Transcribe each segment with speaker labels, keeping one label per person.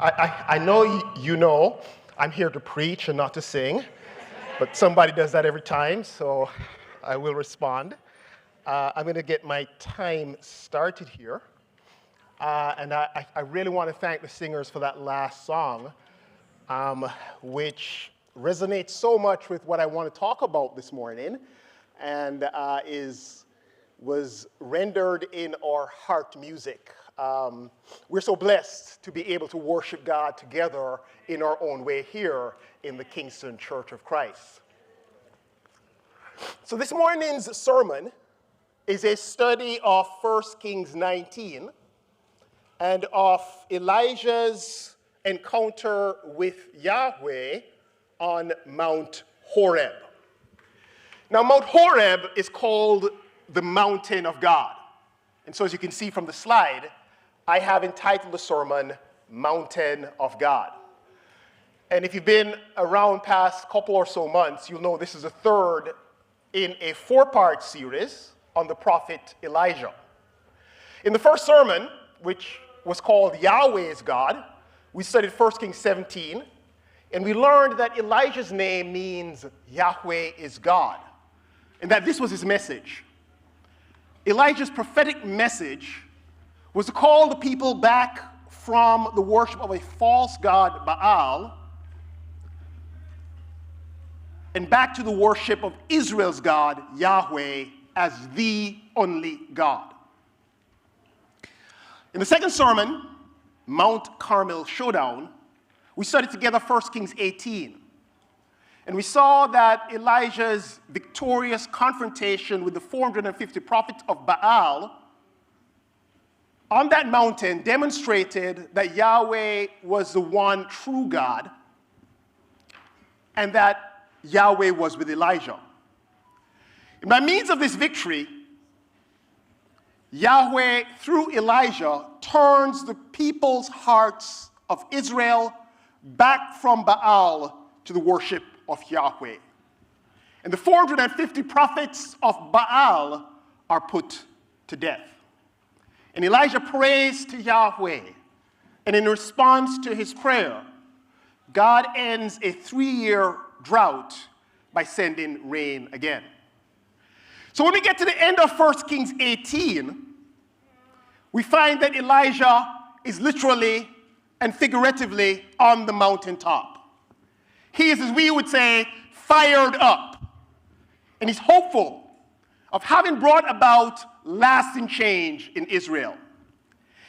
Speaker 1: I know you know I'm here to preach and not to sing, but somebody does that every time, so I will respond. I'm going to get my time started here. And I really want to thank the singers for that last song, which resonates so much with what I want to talk about this morning, and was rendered in our heart music. We're so blessed to be able to worship God together in our own way here in the Kingston Church of Christ. So this morning's sermon is a study of 1 Kings 19 and of Elijah's encounter with Yahweh on Mount Horeb. Now, Mount Horeb is called the mountain of God. And so as you can see from the slide, I have entitled the sermon, Mountain of God. And if you've been around past couple or so months, you'll know this is the third in a four-part series on the prophet Elijah. In the first sermon, which was called Yahweh is God, we studied 1 Kings 17, and we learned that Elijah's name means Yahweh is God, and that this was his message. Elijah's prophetic message was to call the people back from the worship of a false god, Baal, and back to the worship of Israel's God, Yahweh, as the only God. In the second sermon, Mount Carmel Showdown, we studied together 1 Kings 18. And we saw that Elijah's victorious confrontation with the 450 prophets of Baal on that mountain demonstrated that Yahweh was the one true God and that Yahweh was with Elijah. And by means of this victory, Yahweh, through Elijah, turns the people's hearts of Israel back from Baal to the worship of Yahweh. And the 450 prophets of Baal are put to death. And Elijah prays to Yahweh. And in response to his prayer, God ends a 3-year drought by sending rain again. So when we get to the end of 1 Kings 18, we find that Elijah is literally and figuratively on the mountaintop. He is, as we would say, fired up. And he's hopeful of having brought about lasting change in Israel.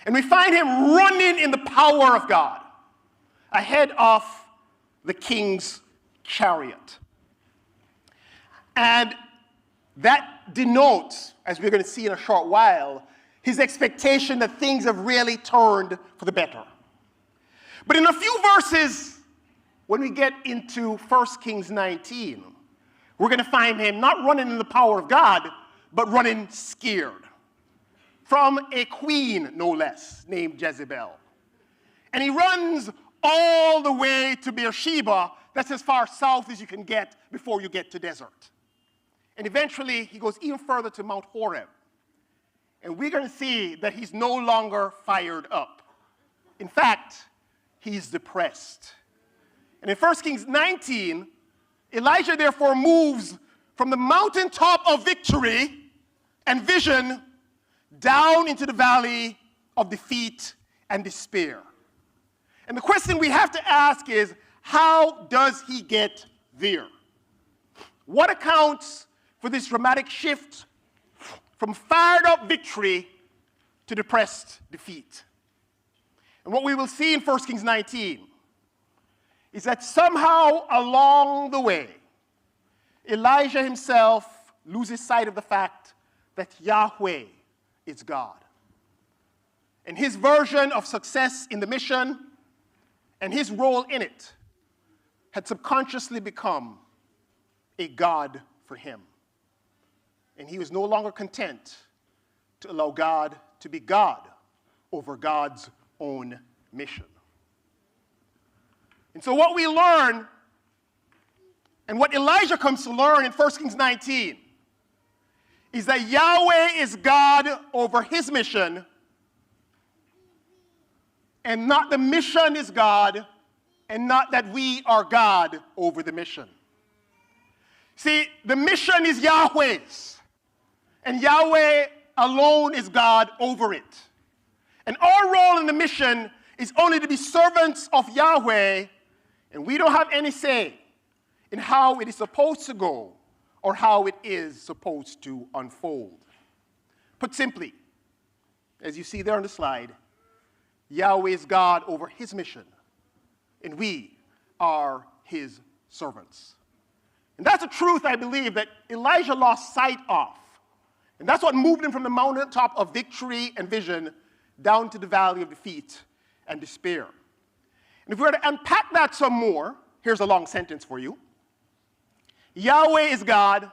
Speaker 1: And we find him running in the power of God ahead of the king's chariot. And that denotes, as we're going to see in a short while, his expectation that things have really turned for the better. But in a few verses, when we get into 1 Kings 19, we're going to find him not running in the power of God, but running scared from a queen, no less, named Jezebel. And he runs all the way to Beersheba. That's as far south as you can get before you get to desert. And eventually, he goes even further to Mount Horeb. And we're going to see that he's no longer fired up. In fact, he's depressed. And in 1 Kings 19, Elijah therefore moves from the mountaintop of victory and vision down into the valley of defeat and despair. And the question we have to ask is, how does he get there? What accounts for this dramatic shift from fired up victory to depressed defeat? And what we will see in 1 Kings 19 is that somehow along the way, Elijah himself loses sight of the fact that Yahweh is God. And his version of success in the mission and his role in it had subconsciously become a God for him. And he was no longer content to allow God to be God over God's own mission. And so what we learn, and what Elijah comes to learn in 1 Kings 19, is that Yahweh is God over his mission, and not the mission is God, and not that we are God over the mission. See, the mission is Yahweh's, and Yahweh alone is God over it. And our role in the mission is only to be servants of Yahweh, and we don't have any say in how it is supposed to go or how it is supposed to unfold. Put simply, as you see there on the slide, Yahweh is God over his mission, and we are his servants. And that's a truth, I believe, that Elijah lost sight of. And that's what moved him from the mountaintop of victory and vision down to the valley of defeat and despair. And if we were to unpack that some more, here's a long sentence for you. Yahweh is God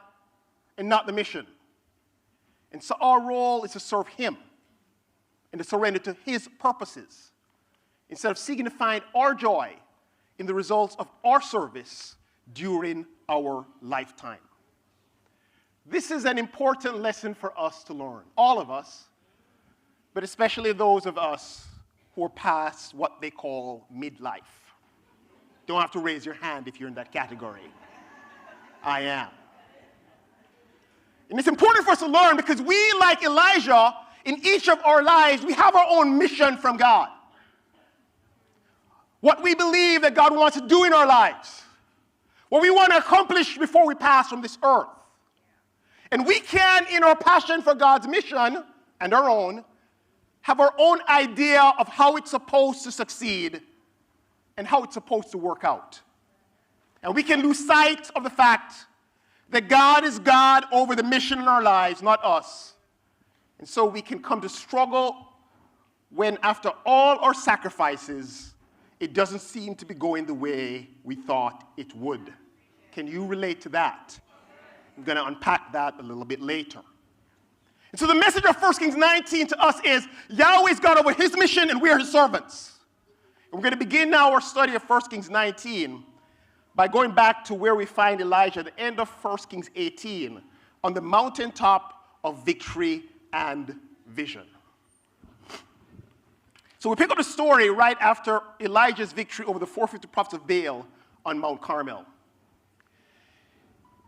Speaker 1: and not the mission. And so our role is to serve him and to surrender to his purposes instead of seeking to find our joy in the results of our service during our lifetime. This is an important lesson for us to learn, all of us, but especially those of us who are past what they call midlife. Don't have to raise your hand if you're in that category. I am. And it's important for us to learn because we, like Elijah, in each of our lives, we have our own mission from God. What we believe that God wants to do in our lives. What we want to accomplish before we pass from this earth. And we can, in our passion for God's mission and our own, have our own idea of how it's supposed to succeed and how it's supposed to work out. And we can lose sight of the fact that God is God over the mission in our lives, not us. And so we can come to struggle when, after all our sacrifices, it doesn't seem to be going the way we thought it would. Can you relate to that? I'm going to unpack that a little bit later. And so the message of 1 Kings 19 to us is Yahweh's God over his mission and we are his servants. And we're going to begin now our study of 1 Kings 19 by going back to where we find Elijah at the end of 1 Kings 18 on the mountaintop of victory and vision. So we pick up the story right after Elijah's victory over the 450 prophets of Baal on Mount Carmel.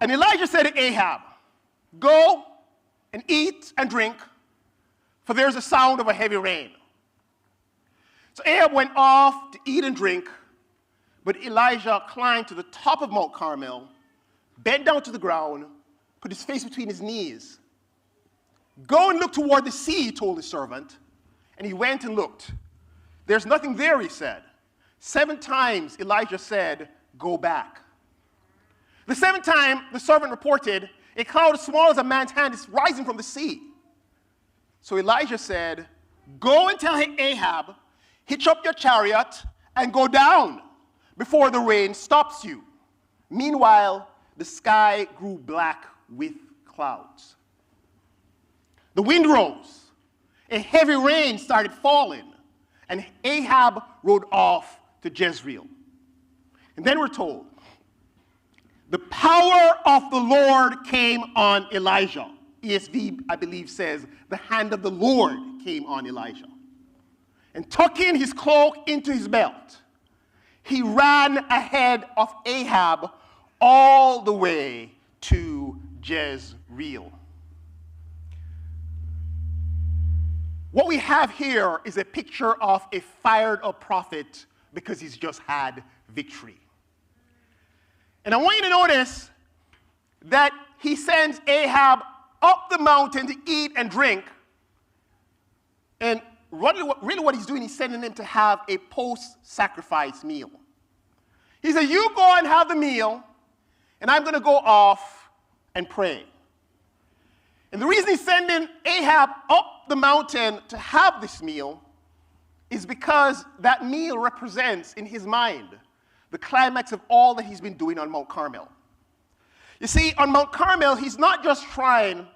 Speaker 1: And Elijah said to Ahab, "Go and eat and drink, for there's a sound of a heavy rain." So Ahab went off to eat and drink, but Elijah climbed to the top of Mount Carmel, bent down to the ground, put his face between his knees. "Go and look toward the sea," he told his servant. And he went and looked. "There's nothing there," he said. 7 times Elijah said, "Go back." The 7th time, the servant reported, "A cloud as small as a man's hand is rising from the sea." So Elijah said, "Go and tell Ahab, hitch up your chariot and go down before the rain stops you." Meanwhile, the sky grew black with clouds. The wind rose. A heavy rain started falling, and Ahab rode off to Jezreel. And then we're told, the power of the Lord came on Elijah. ESV, I believe, says, the hand of the Lord came on Elijah. And tucking his cloak into his belt, he ran ahead of Ahab all the way to Jezreel. What we have here is a picture of a fired-up prophet because he's just had victory. And I want you to notice that he sends Ahab up the mountain to eat and drink. And really what he's doing, he's sending him to have a post-sacrifice meal. He said, "You go and have the meal, and I'm going to go off and pray." And the reason he's sending Ahab up the mountain to have this meal is because that meal represents, in his mind, the climax of all that he's been doing on Mount Carmel. You see, on Mount Carmel, he's not just trying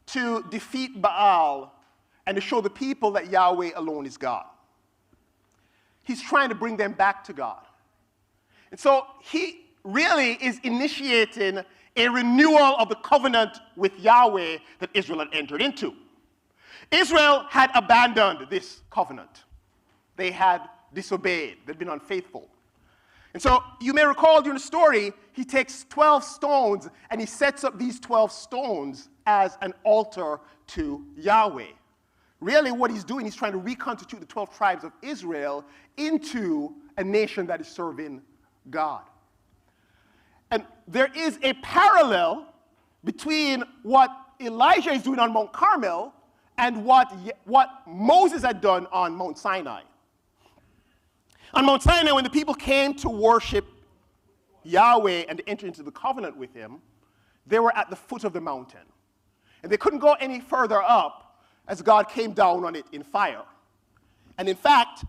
Speaker 1: to defeat Baal and to show the people that Yahweh alone is God. He's trying to bring them back to God. And so he really is initiating a renewal of the covenant with Yahweh that Israel had entered into. Israel had abandoned this covenant. they had disobeyed, they'd been unfaithful. And so you may recall during the story, he takes 12 stones and he sets up these 12 stones as an altar to Yahweh. Really what he's doing, he's trying to reconstitute the 12 tribes of Israel into a nation that is serving God. And there is a parallel between what Elijah is doing on Mount Carmel and what Moses had done on Mount Sinai. On Mount Sinai, when the people came to worship Yahweh and enter into the covenant with him, they were at the foot of the mountain. And they couldn't go any further up as God came down on it in fire. And in fact,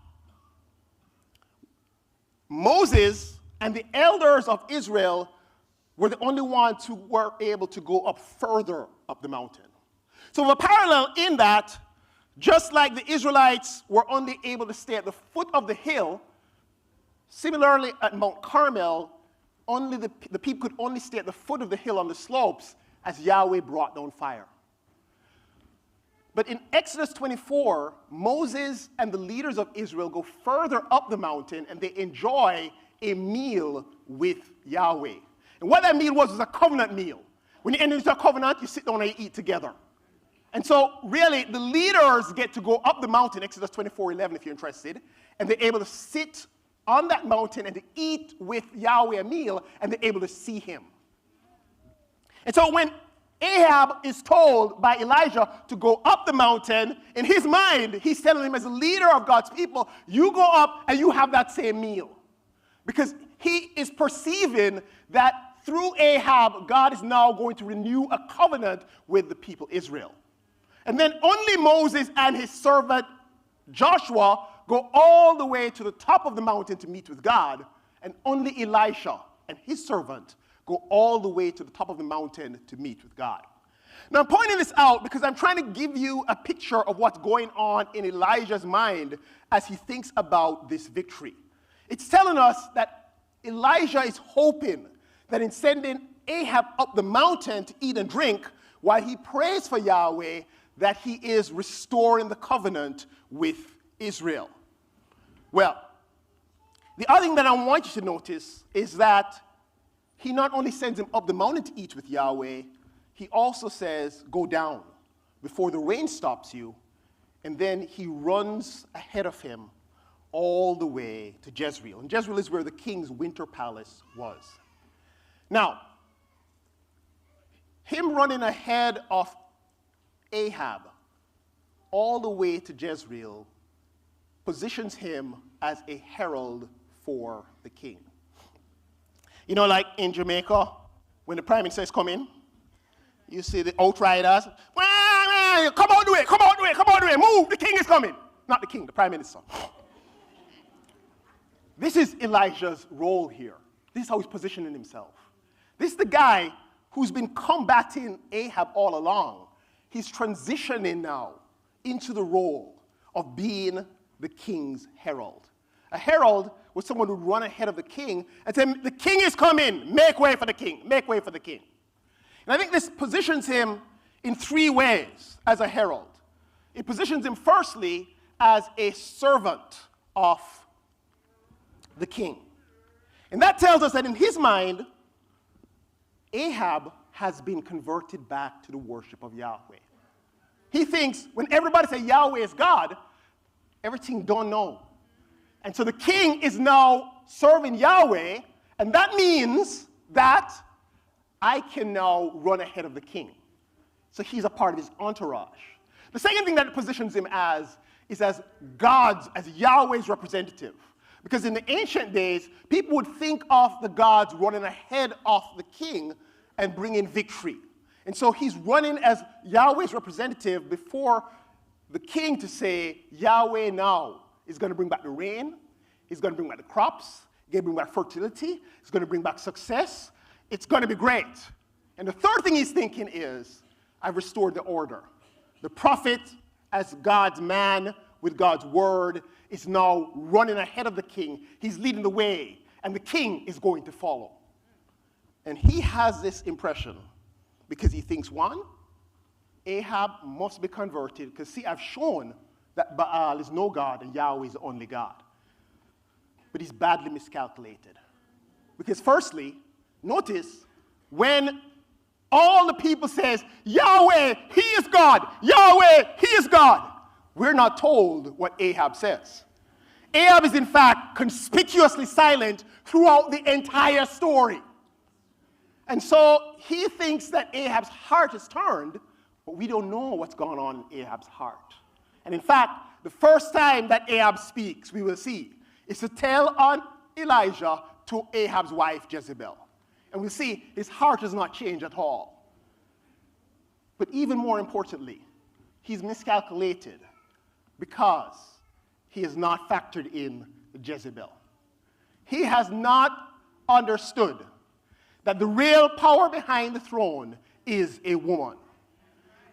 Speaker 1: Moses and the elders of Israel were the only ones who were able to go up further up the mountain. So a parallel in that, just like the Israelites were only able to stay at the foot of the hill, similarly at Mount Carmel, only the people could only stay at the foot of the hill on the slopes as Yahweh brought down fire. But in Exodus 24, Moses and the leaders of Israel go further up the mountain and they enjoy a meal with Yahweh. And what that meal was a covenant meal. When you enter into a covenant, you sit down and you eat together. And so really, the leaders get to go up the mountain, Exodus 24:11 if you're interested, and they're able to sit on that mountain and to eat with Yahweh a meal, and they're able to see him. And so when Ahab is told by Elijah to go up the mountain, in his mind, he's telling him as a leader of God's people, you go up and you have that same meal. Because he is perceiving that through Ahab, God is now going to renew a covenant with the people Israel. And then only Moses and his servant Joshua go all the way to the top of the mountain to meet with God, and only Elisha and his servant go all the way to the top of the mountain to meet with God. Now I'm pointing this out because I'm trying to give you a picture of what's going on in Elijah's mind as he thinks about this victory. It's telling us that Elijah is hoping that in sending Ahab up the mountain to eat and drink, while he prays for Yahweh, that he is restoring the covenant with Israel. Well, the other thing that I want you to notice is that he not only sends him up the mountain to eat with Yahweh, he also says, go down before the rain stops you, and then he runs ahead of him all the way to Jezreel. And Jezreel is where the king's winter palace was. Now, him running ahead of Ahab all the way to Jezreel positions him as a herald for the king. You know, like in Jamaica, when the prime minister is coming, you see the outriders, come out the way, come out the way, come out the way, move, the king is coming. Not the king, the prime minister. This is Elijah's role here. This is how he's positioning himself. This is the guy who's been combating Ahab all along. He's transitioning now into the role of being the king's herald. A herald was someone who would run ahead of the king and say, the king is coming, make way for the king, make way for the king. And I think this positions him in three ways as a herald. It positions him firstly as a servant of the king. And that tells us that in his mind, Ahab has been converted back to the worship of Yahweh. He thinks when everybody says Yahweh is God, everything don't know. And so the king is now serving Yahweh, and that means that I can now run ahead of the king. So he's a part of his entourage. The second thing that it positions him as is as God's, as Yahweh's representative. Because in the ancient days, people would think of the gods running ahead of the king and bringing victory. And so he's running as Yahweh's representative before the king to say, Yahweh now is going to bring back the rain, he's going to bring back the crops, he's going to bring back fertility, he's going to bring back success. It's going to be great. And the third thing he's thinking is, I've restored the order. The prophet, as God's man with God's word, is now running ahead of the king. He's leading the way, and the king is going to follow. And he has this impression because he thinks, one, Ahab must be converted, because see, I've shown that Baal is no God and Yahweh is the only God. But he's badly miscalculated. Because firstly, notice when all the people says, Yahweh, he is God. Yahweh, he is God. We're not told what Ahab says. Ahab is in fact conspicuously silent throughout the entire story. And so he thinks that Ahab's heart is turned, but we don't know what's going on in Ahab's heart. And in fact, the first time that Ahab speaks, we will see, is to tell on Elijah to Ahab's wife Jezebel. And we'll see his heart does not change at all. But even more importantly, he's miscalculated because he has not factored in Jezebel. He has not understood that the real power behind the throne is a woman.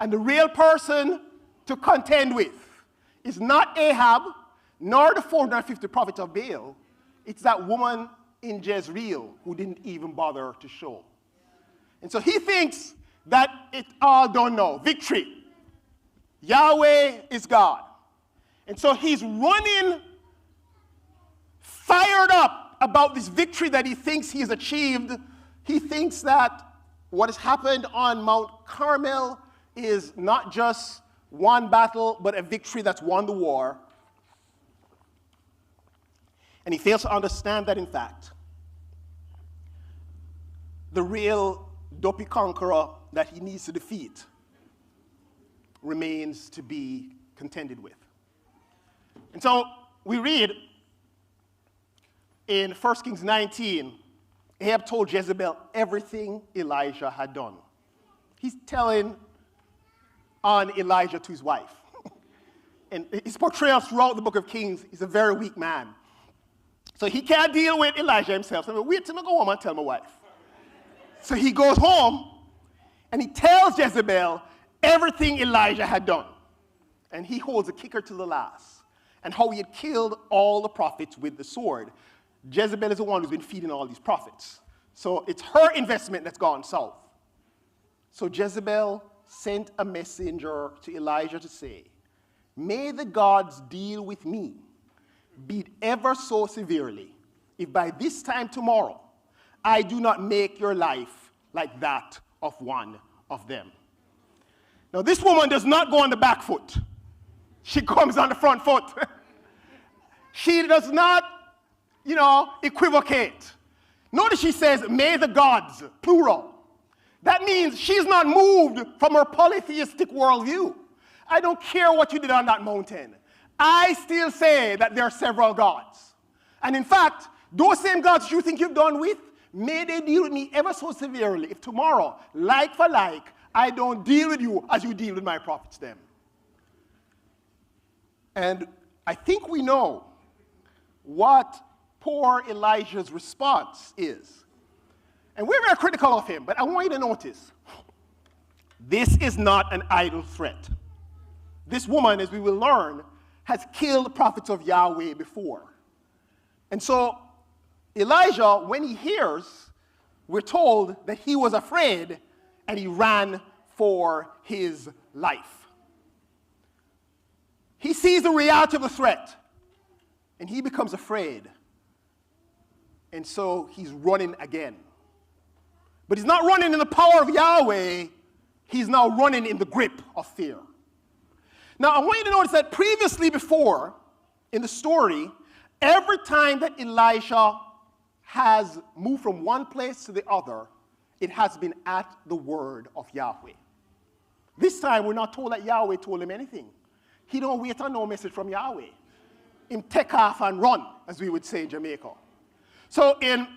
Speaker 1: And the real person to contend with is not Ahab, nor the 450 prophets of Baal. It's that woman in Jezreel who didn't even bother to show. And so he thinks that it's all done now. Victory. Yahweh is God. And so he's running, fired up about this victory that he thinks he has achieved. He thinks that what has happened on Mount Carmel is not just one battle, but a victory that's won the war. And he fails to understand that, in fact, the real dopey conqueror that he needs to defeat remains to be contended with. And so we read in 1 Kings 19, Ahab told Jezebel everything Elijah had done. He's telling on Elijah to his wife. And his portrayal throughout the book of Kings, he's a very weak man. So he can't deal with Elijah himself. So wait till I go home and tell my wife. So he goes home and he tells Jezebel everything Elijah had done. And he holds a kicker to the last. And how he had killed all the prophets with the sword. Jezebel is the one who's been feeding all these prophets. So it's her investment that's gone south. So Jezebel sent a messenger to Elijah to say, may the gods deal with me, be it ever so severely, if by this time tomorrow I do not make your life like that of one of them. Now this woman does not go on the back foot. She comes on the front foot. She does not, equivocate. Notice she says, may the gods, plural. That means she's not moved from her polytheistic worldview. I don't care what you did on that mountain. I still say that there are several gods. And in fact, those same gods you think you've done with, may they deal with me ever so severely if tomorrow, like for like, I don't deal with you as you deal with my prophets then. And I think we know what poor Elijah's response is. And we're very critical of him, but I want you to notice, this is not an idle threat. This woman, as we will learn, has killed prophets of Yahweh before. And so Elijah, when he hears, we're told that he was afraid and he ran for his life. He sees the reality of the threat and he becomes afraid. And so he's running again. But he's not running in the power of Yahweh. He's now running in the grip of fear. Now, I want you to notice that previously before, in the story, every time that Elisha has moved from one place to the other, it has been at the word of Yahweh. This time, we're not told that Yahweh told him anything. He don't wait on no message from Yahweh. Him take off and run, as we would say in Jamaica. So in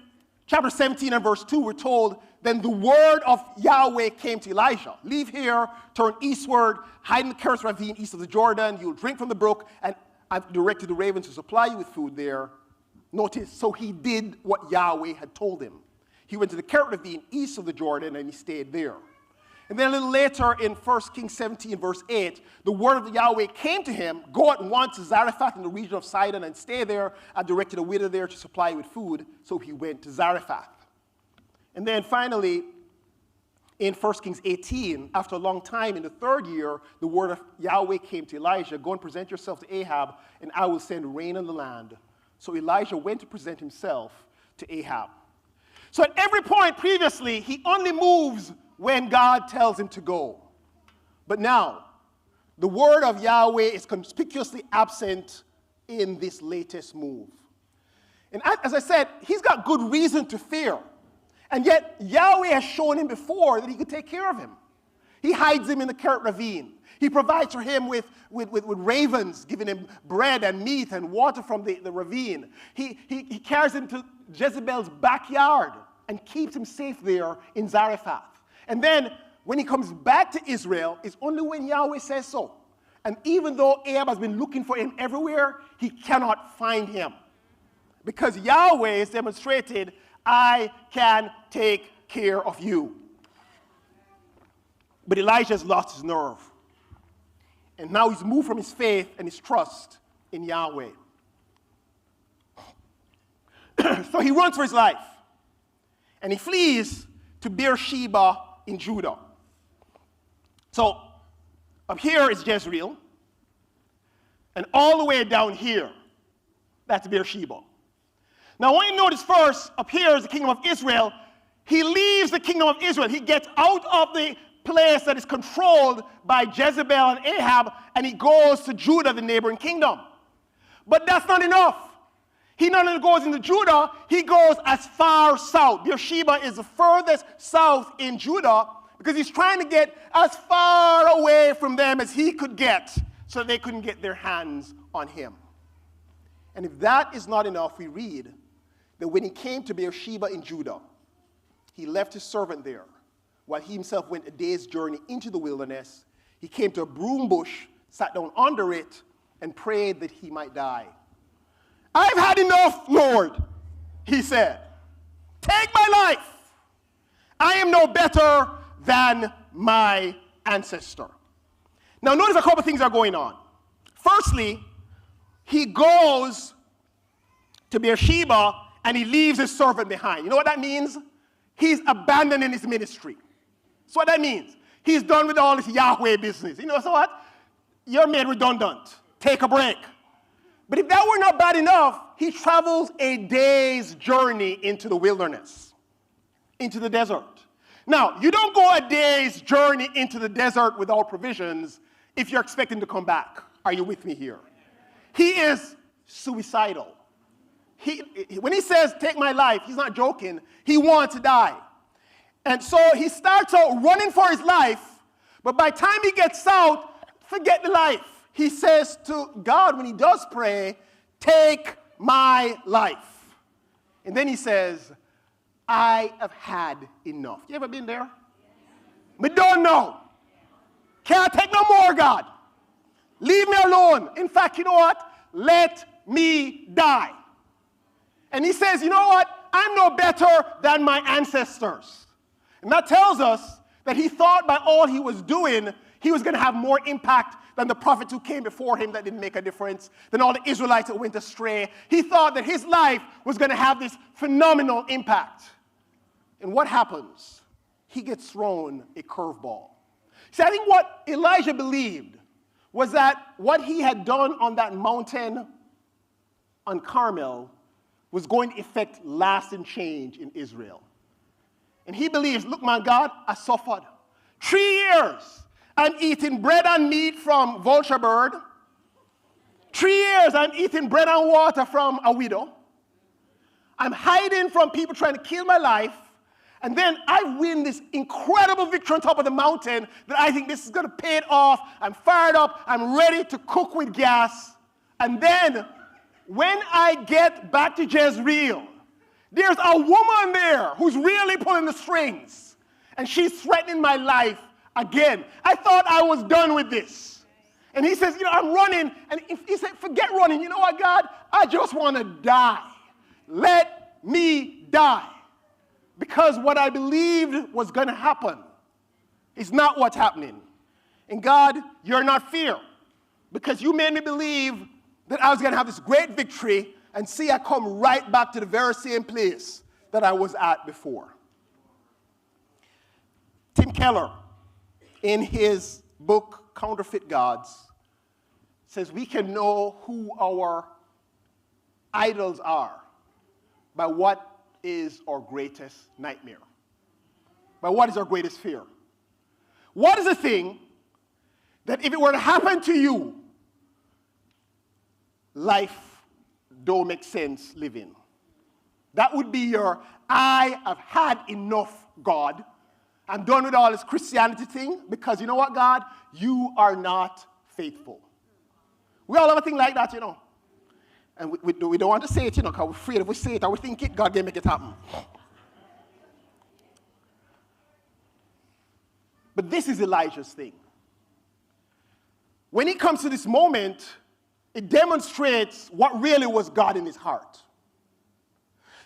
Speaker 1: chapter 17 and verse 2, we're told, then the word of Yahweh came to Elijah. Leave here, turn eastward, hide in the Kerit ravine east of the Jordan. You'll drink from the brook, and I've directed the ravens to supply you with food there. Notice, so he did what Yahweh had told him. He went to the Kerit ravine east of the Jordan, and he stayed there. And then a little later in 1 Kings 17, verse 8, the word of Yahweh came to him, go at once to Zarephath in the region of Sidon and stay there. I directed a widow there to supply you with food. So he went to Zarephath. And then finally, In 1 Kings 18, after a long time, in the third year, the word of Yahweh came to Elijah, go and present yourself to Ahab, and I will send rain on the land. So Elijah went to present himself to Ahab. So at every point previously, he only moves when God tells him to go. But now, the word of Yahweh is conspicuously absent in this latest move. And as I said, he's got good reason to fear. And yet, Yahweh has shown him before that he could take care of him. He hides him in the Kerith ravine. He provides for him with ravens, giving him bread and meat and water from the ravine. He carries him to Jezebel's backyard and keeps him safe there in Zarephath. And then, when he comes back to Israel, it's only when Yahweh says so. And even though Ahab has been looking for him everywhere, he cannot find him. Because Yahweh has demonstrated, I can take care of you. But Elijah's lost his nerve. And now he's moved from his faith and his trust in Yahweh. So he runs for his life. And he flees to Beersheba in Judah. So up here is Jezreel. And all the way down here, that's Beersheba. Now, I want you to notice first, up here is the kingdom of Israel. He leaves the kingdom of Israel. He gets out of the place that is controlled by Jezebel and Ahab, and he goes to Judah, the neighboring kingdom. But that's not enough. He not only goes into Judah, he goes as far south. Beersheba is the furthest south in Judah because he's trying to get as far away from them as he could get so they couldn't get their hands on him. And if that is not enough, we read that when he came to Beersheba in Judah, he left his servant there while he himself went a day's journey into the wilderness. He came to a broom bush, sat down under it, and prayed that he might die. I've had enough, Lord, he said. Take my life. I am no better than my ancestor. Now, notice a couple things are going on. Firstly, he goes to Beersheba and he leaves his servant behind. You know what that means? He's abandoning his ministry. That's what that means. He's done with all this Yahweh business. You know, so what? You're made redundant. Take a break. But if that were not bad enough, he travels a day's journey into the wilderness, into the desert. Now, you don't go a day's journey into the desert without provisions if you're expecting to come back. Are you with me here? He is suicidal. When he says, take my life, he's not joking. He wants to die. And so he starts out running for his life, but by the time he gets south, forget the life. He says to God when he does pray, take my life. And then he says, I have had enough. You ever been there? Me don't know. Can't take no more, God. Leave me alone. In fact, you know what? Let me die. And he says, you know what? I'm no better than my ancestors. And that tells us that he thought by all he was doing, he was going to have more impact than the prophets who came before him that didn't make a difference, than all the Israelites that went astray. He thought that his life was going to have this phenomenal impact. And what happens? He gets thrown a curveball. See, I think what Elijah believed was that what he had done on that mountain on Carmel was going to effect lasting change in Israel. And he believes, look, man, God, I suffered 3 years. I'm eating bread and meat from vulture bird. 3 years, I'm eating bread and water from a widow. I'm hiding from people trying to kill my life. And then I win this incredible victory on top of the mountain that I think this is going to pay it off. I'm fired up. I'm ready to cook with gas. And then when I get back to Jezreel, there's a woman there who's really pulling the strings. And she's threatening my life again. I thought I was done with this. And he says, you know, I'm running. And he said, forget running. You know what, God? I just want to die. Let me die. Because what I believed was going to happen is not what's happening. And God, you're not fair. Because you made me believe that I was going to have this great victory, and see, I come right back to the very same place that I was at before. Tim Keller, in his book, Counterfeit Gods, says we can know who our idols are by what is our greatest nightmare, by what is our greatest fear. What is the thing that if it were to happen to you, life don't make sense living? That would be your, I have had enough, God. I'm done with all this Christianity thing because you know what, God? You are not faithful. We all have a thing like that, you know. And we don't want to say it, you know, because we're afraid if we say it or we think it, God can make it happen. But this is Elijah's thing. When he comes to this moment, it demonstrates what really was God in his heart.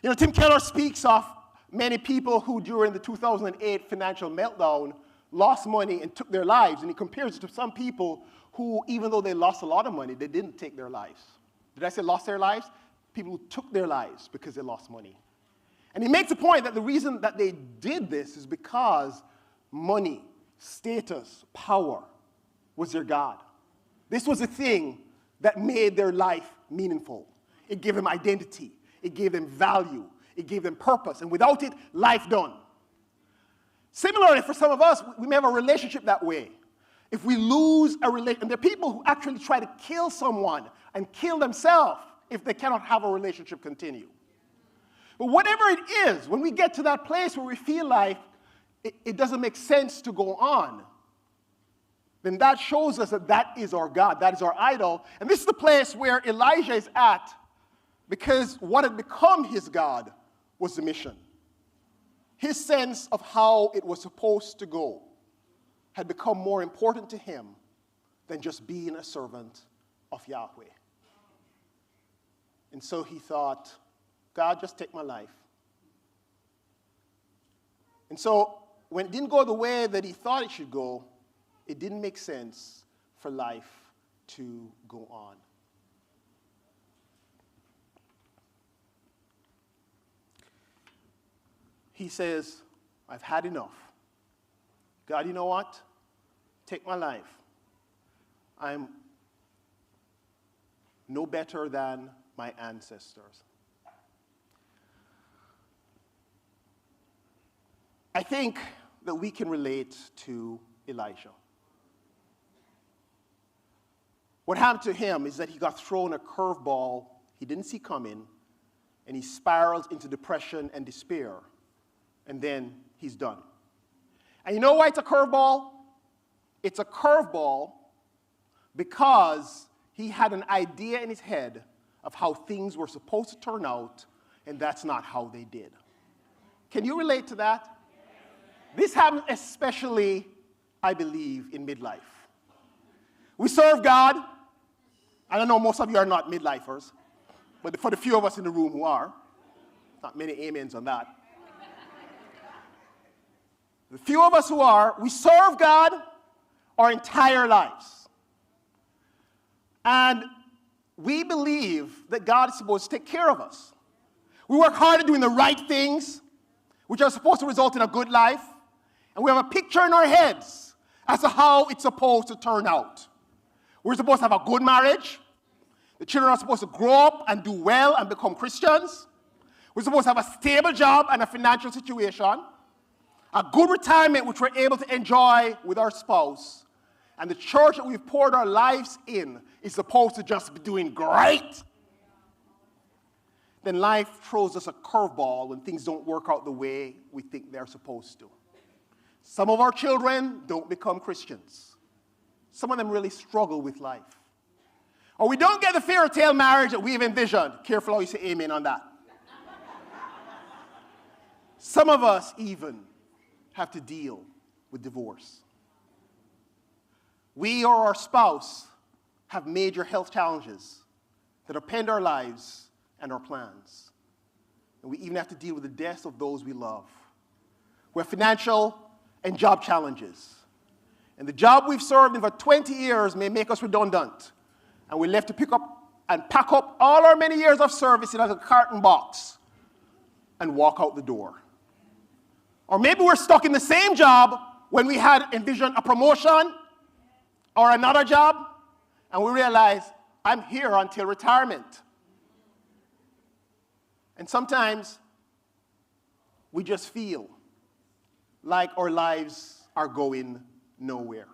Speaker 1: You know, Tim Keller speaks of many people who during the 2008 financial meltdown lost money and took their lives, and he compares it to some people who, even though they lost a lot of money, they didn't take their lives. Did I say lost their lives? People who took their lives because they lost money. And he makes a point that the reason that they did this is because money, status, power was their God. This was the thing that made their life meaningful. It gave them identity. It gave them value. It gave them purpose. And without it, life done. Similarly, for some of us, we may have a relationship that way. If we lose a relationship, and there are people who actually try to kill someone and kill themselves if they cannot have a relationship continue. But whatever it is, when we get to that place where we feel like it doesn't make sense to go on, then that shows us that that is our God, that is our idol. And this is the place where Elijah is at, because what had become his God was the mission. His sense of how it was supposed to go had become more important to him than just being a servant of Yahweh. And so he thought, God, just take my life. And so when it didn't go the way that he thought it should go, it didn't make sense for life to go on. He says, I've had enough. God, you know what? Take my life. I'm no better than my ancestors. I think that we can relate to Elijah. What happened to him is that he got thrown a curveball he didn't see coming, and he spirals into depression and despair, and then he's done. And you know why it's a curveball? It's a curveball because he had an idea in his head of how things were supposed to turn out, and that's not how they did. Can you relate to that? This happens especially, I believe, in midlife. We serve God. I know most of you are not midlifers, but for the few of us in the room who are, not many amens on that. The few of us who are, we serve God our entire lives. And we believe that God is supposed to take care of us. We work hard at doing the right things, which are supposed to result in a good life. And we have a picture in our heads as to how it's supposed to turn out. We're supposed to have a good marriage. The children are supposed to grow up and do well and become Christians. We're supposed to have a stable job and a financial situation. A good retirement which we're able to enjoy with our spouse. And the church that we've poured our lives in is supposed to just be doing great. Then life throws us a curveball when things don't work out the way we think they're supposed to. Some of our children don't become Christians. Some of them really struggle with life. Or we don't get the fairy tale marriage that we've envisioned. Careful how you say amen on that. Some of us even have to deal with divorce. We or our spouse have major health challenges that append our lives and our plans. And we even have to deal with the deaths of those we love. We have financial and job challenges. And the job we've served in for 20 years may make us redundant. And we're left to pick up and pack up all our many years of service in a carton box and walk out the door. Or maybe we're stuck in the same job when we had envisioned a promotion or another job, and we realize I'm here until retirement. And sometimes we just feel like our lives are going nowhere.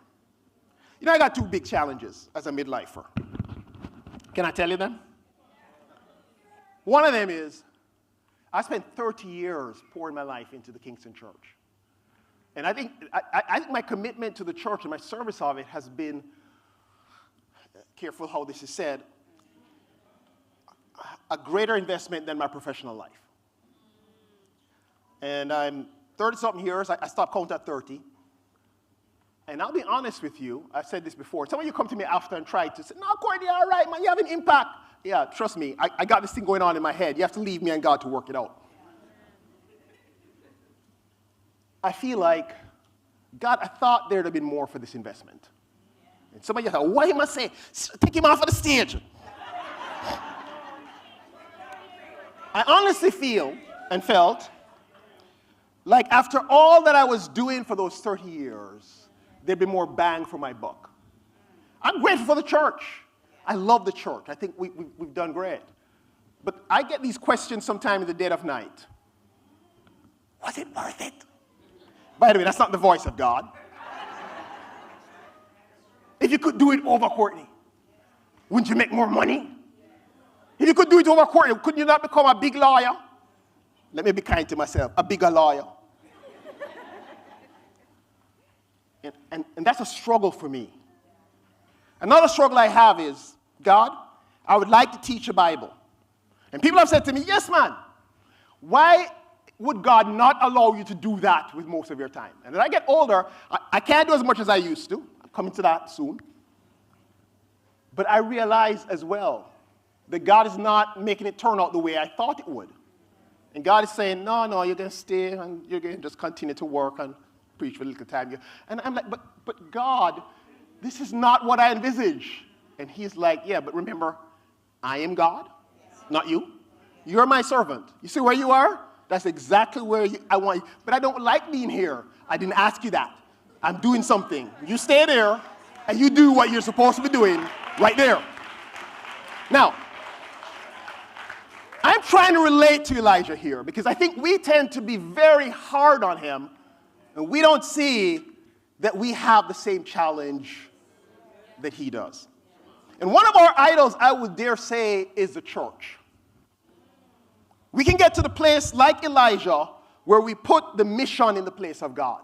Speaker 1: You know, I got two big challenges as a midlifer. Can I tell you them? One of them is I spent 30 years pouring my life into the Kingston Church. And I think my commitment to the church and my service of it has been, careful how this is said, a greater investment than my professional life. And I'm 30-something years. I stopped counting at 30. And I'll be honest with you. I've said this before. Some of you come to me after and try to say, no, Courtney, all right, man, you have an impact. Yeah, trust me. I got this thing going on in my head. You have to leave me and God to work it out. I feel like, God, I thought there'd have been more for this investment. And some of you thought, why must I say, take him off of the stage? I honestly feel and felt like after all that I was doing for those 30 years, there'd be more bang for my buck. I'm grateful for the church. I love the church. I think we've done great. But I get these questions sometime in the dead of night. Was it worth it? By the way, that's not the voice of God. If you could do it over Courtney, wouldn't you make more money? If you could do it over Courtney, couldn't you not become a big lawyer? Let me be kind to myself, a bigger lawyer. And that's a struggle for me. Another struggle I have is, God, I would like to teach the Bible. And people have said to me, yes, man, why would God not allow you to do that with most of your time? And as I get older, I can't do as much as I used to. I'm coming to that soon. But I realize as well that God is not making it turn out the way I thought it would. And God is saying, no, you're going to stay and you're going to just continue to work and preach for a little time. And I'm like, but God, this is not what I envisage. And he's like, yeah, but remember, I am God, not you. You're my servant. You see where you are? That's exactly where I want you. But I don't like being here. I didn't ask you that. I'm doing something. You stay there, and you do what you're supposed to be doing right there. Now, I'm trying to relate to Elijah here because I think we tend to be very hard on him, and we don't see that we have the same challenge that he does. And one of our idols, I would dare say, is the church. We can get to the place like Elijah where we put the mission in the place of God.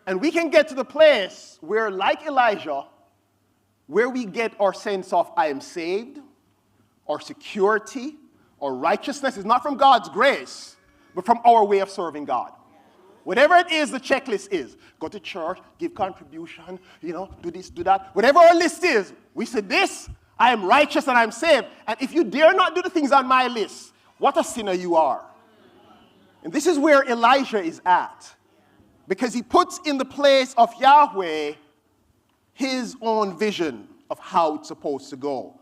Speaker 1: And we can get to the place where, like Elijah, where we get our sense of I am saved, or security, or righteousness is not from God's grace, but from our way of serving God. Whatever it is the checklist is, go to church, give contribution, do this, do that. Whatever our list is, we say this, I am righteous and I am saved. And if you dare not do the things on my list, what a sinner you are. And this is where Elijah is at. Because he puts in the place of Yahweh his own vision of how it's supposed to go.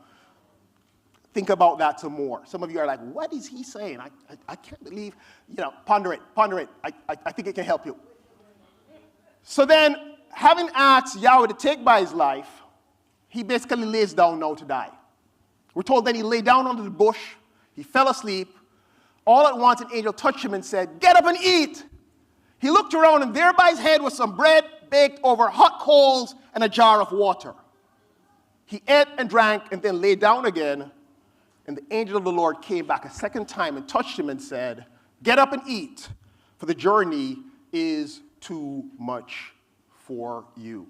Speaker 1: Think about that some more. Some of you are like, what is he saying? I can't believe, ponder it. I think it can help you. So then, having asked Yahweh to take by his life, he basically lays down now to die. We're told then he lay down under the bush, he fell asleep. All at once an angel touched him and said, get up and eat. He looked around and there by his head was some bread baked over hot coals and a jar of water. He ate and drank and then lay down again. And the angel of the Lord came back a second time and touched him and said, get up and eat, for the journey is too much for you.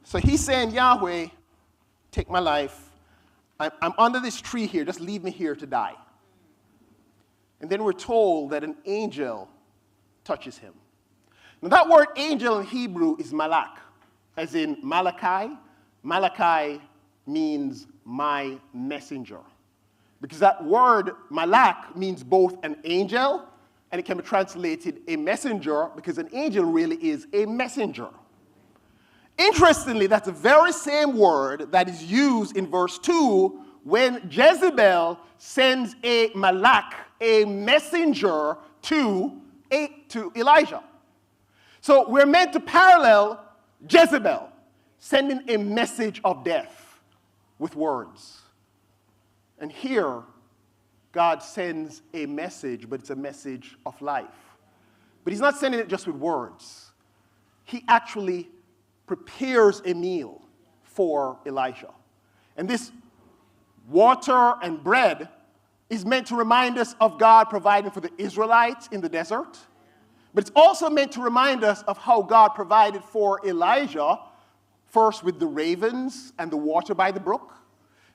Speaker 1: So he's saying, Yahweh, take my life. I'm under this tree here. Just leave me here to die. And then we're told that an angel touches him. Now that word angel in Hebrew is malak, as in Malachi. Malachi means my messenger. Because that word malak means both an angel and it can be translated a messenger because an angel really is a messenger. Interestingly, that's the very same word that is used in verse 2 when Jezebel sends a malak, a messenger, to Elijah. So we're meant to parallel Jezebel, sending a message of death with words. And here, God sends a message, but it's a message of life. But he's not sending it just with words. He actually prepares a meal for Elijah. And this water and bread is meant to remind us of God providing for the Israelites in the desert. But it's also meant to remind us of how God provided for Elijah, first with the ravens and the water by the brook,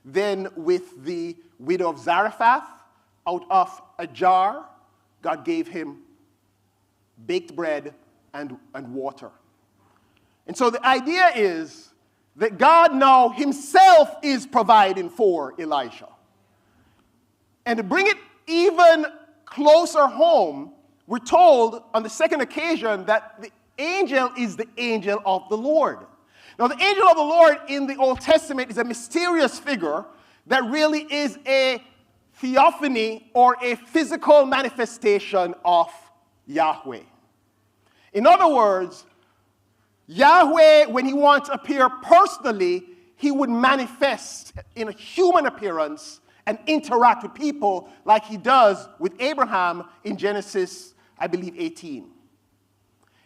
Speaker 1: then with the widow of Zarephath. Out of a jar, God gave him baked bread and water. And so the idea is that God now himself is providing for Elijah. And to bring it even closer home, we're told on the second occasion that the angel is the angel of the Lord. Now, the angel of the Lord in the Old Testament is a mysterious figure that really is a theophany or a physical manifestation of Yahweh. In other words, Yahweh, when he wants to appear personally, he would manifest in a human appearance and interact with people like he does with Abraham in Genesis, I believe, 18.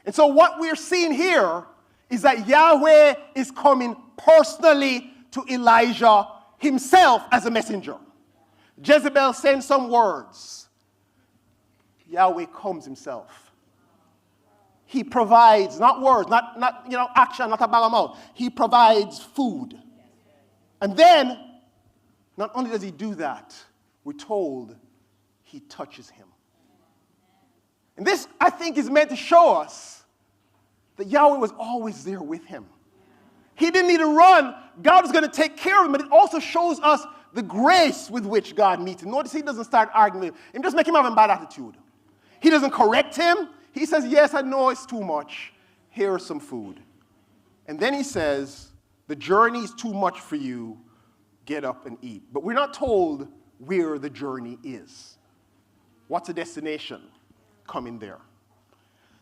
Speaker 1: And so what we're seeing here is that Yahweh is coming personally to Elijah himself as a messenger. Jezebel sends some words. Yahweh comes himself. He provides, not words, not action, not a bag of mouth. He provides food. And then, not only does he do that, we're told he touches him. And this, I think, is meant to show us that Yahweh was always there with him. He didn't need to run. God was going to take care of him, but it also shows us the grace with which God meets him. Notice he doesn't start arguing with him and just make him have a bad attitude. He doesn't correct him. He says, yes, I know it's too much. Here's some food. And then he says, the journey is too much for you. Get up and eat. But we're not told where the journey is. What's the destination? Coming there.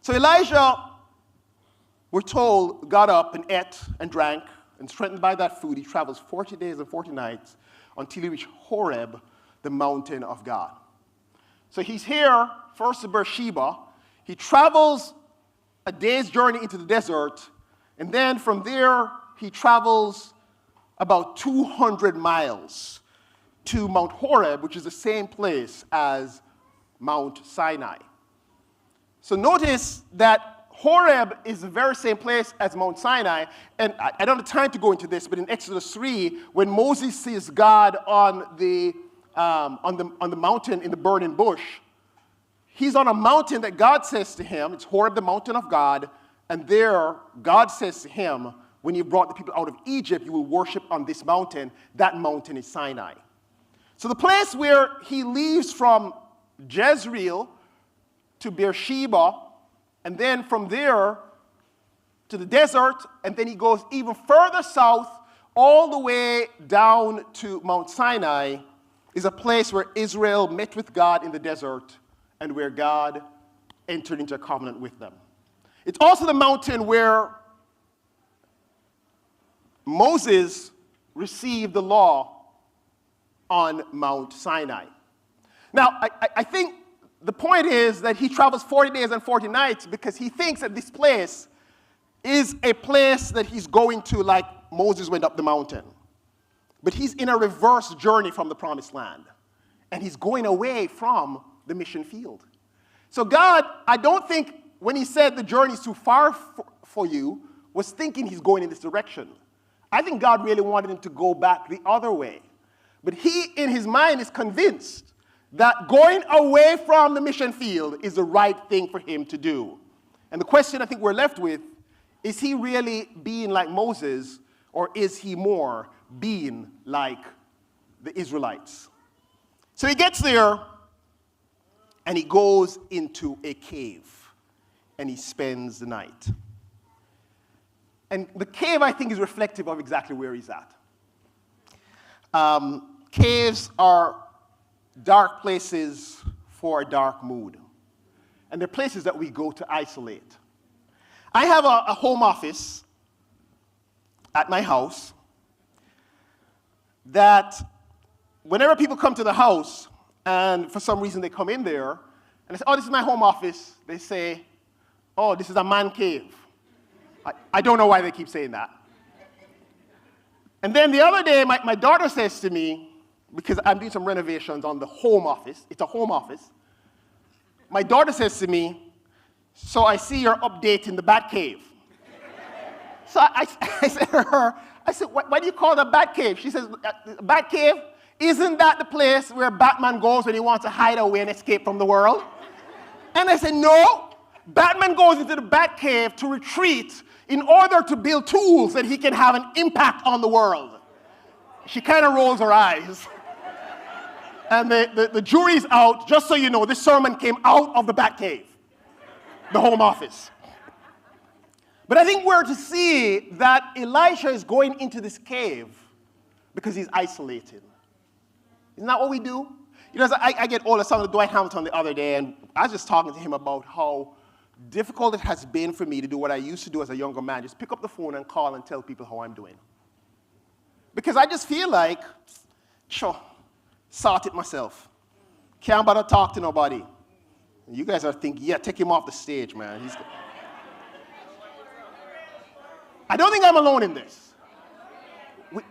Speaker 1: So Elijah, we're told, got up and ate and drank, and strengthened by that food, he travels 40 days and 40 nights until he reached Horeb, the mountain of God. So he's here, first to Beersheba. He travels a day's journey into the desert, and then from there, he travels about 200 miles to Mount Horeb, which is the same place as Mount Sinai. So notice that Horeb is the very same place as Mount Sinai, and I don't have time to go into this, but in Exodus 3, when Moses sees God on the mountain in the burning bush, he's on a mountain that God says to him, it's Horeb, the mountain of God, and there God says to him, when you brought the people out of Egypt, you will worship on this mountain. That mountain is Sinai. So the place where he leaves from Jezreel to Beersheba, and then from there to the desert, and then he goes even further south, all the way down to Mount Sinai, is a place where Israel met with God in the desert and where God entered into a covenant with them. It's also the mountain where Moses received the law on Mount Sinai. Now, I think the point is that he travels 40 days and 40 nights because he thinks that this place is a place that he's going to like Moses went up the mountain. But he's in a reverse journey from the promised land. And he's going away from the mission field. So God, I don't think when he said the journey is too far for you, was thinking he's going in this direction. I think God really wanted him to go back the other way. But he, in his mind, is convinced that going away from the mission field is the right thing for him to do. And the question I think we're left with, is he really being like Moses, or is he more being like the Israelites? So he gets there, and he goes into a cave, and he spends the night. And the cave, I think, is reflective of exactly where he's at. Caves are dark places for a dark mood. And they're places that we go to isolate. I have a home office at my house that whenever people come to the house and for some reason they come in there and they say, oh, this is my home office, they say, oh, this is a man cave. I don't know why they keep saying that. And then the other day, my daughter says to me, because I'm doing some renovations on the home office, it's a home office, my daughter says to me, so I see you're updating the Bat Cave. So I said to her, why do you call it a Bat Cave? She says, Bat Cave, isn't that the place where Batman goes when he wants to hide away and escape from the world? And I said, no, Batman goes into the Bat Cave to retreat in order to build tools that he can have an impact on the world. She kind of rolls her eyes. And the jury's out. Just so you know, this sermon came out of the Bat Cave, the home office. But I think we're to see that Elisha is going into this cave because he's isolated. Isn't that what we do? You know, I get all the time with Dwight Hamilton the other day, and I was just talking to him about how difficult it has been for me to do what I used to do as a younger man, just pick up the phone and call and tell people how I'm doing. Because I just feel like, sure, sort it myself. Can't bother talk to nobody. And you guys are thinking, yeah, take him off the stage, man. I don't think I'm alone in this.